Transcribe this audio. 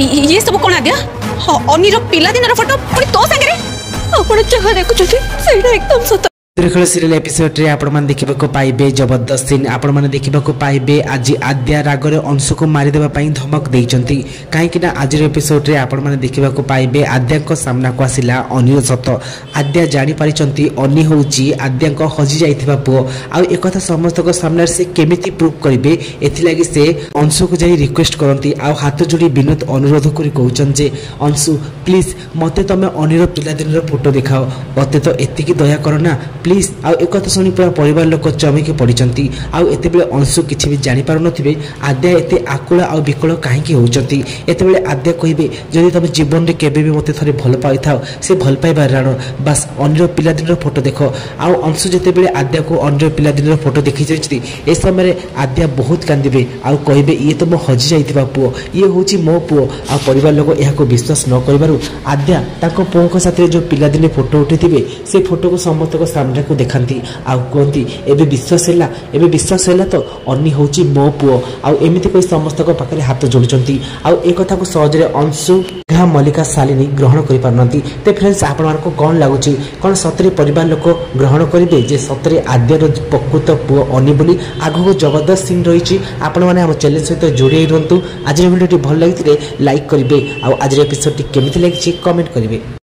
ये सब कौन आज्ञा अनिर पिला दिन फोटो पुणी तो संगे आपण जगह देखुछथि सेटा एकदम सत त्रिखोल सीरियल एपिसोड रे आपण मन देखिबा पाइबे जबरदस्त सीन आपण मन देखिबा पाइबे आज आद्या रागरे अंश को मारी देबा पई धमक देइचंती काहे कि ना आज रे एपिसोड रे आपण मन देखिबा पाइबे आद्या को सामना को आसिला अनिर सत आद्या जानि पारिचंती अनि होउची आद्या को हजि जाइथिबा पो आ एक कथा समस्त को सामने से केमिति प्रूव करिवे एथि लागि से अंश को जाई रिक्वेस्ट करंती आ हाथ जोड़ी विनोद अनुरोध करी कहउचन जे अंशु प्लीज मते तमे अनिर पिला दिन रो फोटो देखाओ मते तो एतिकी दया करो ना प्लीज आ एक कथा सुनी पूरा परिवार लोक चमकी पड़िचंती आ एते बेले अंशु किछि भी जानि पारु नथिबे आद्या एते आकुल आ विकल काहे की होउचंती एते बेले आद्या कहिबे जदि तुम जीवन रे केबे भी मते थरे भल पाइ थाओ से भल पाइबा राणो बस अनिर पिला दिन रो फोटो देखो आ अंशु जते बेले आद्या को अनिर पिला दिन रो फोटो देखि जैछि ए समय आद्या बहुत कांदिबे आ कहिबे ये तो मो हजि जाइथिबा पुओ ये होची मो पुओ आ परिवार लोक एहा को विश्वास न करबारु आद्या ताको पुओ को साथे जो पिला दिन फोटो उठिथिबे से फोटो को समस्त को सामने को देखांती आ कहती एबे विश्वास हैला तो अन्नी होची मो पुओ आ एमिति कोई समस्त को पाखरे हाथ जोड़चंती आ ए कथा को सहज रे अंशु घा मल्लिका शालिनी ग्रहण करि पारनंती ते फ्रेंड्स आपण मान को कोन लागुची कोन सतरे परिवार लोक ग्रहण करिवे जे सतरे आद्य रो प्रकृत पुओ अन्नी बोली आगो को जबरदस्त सीन रहिची आपण माने हम चैनल सहित जोड़ी रहंतु आज वीडियो टी भल लागिथिले लाइक करिवे आ आज एपिसोड टी केमिति लागिची कमेंट करिवे।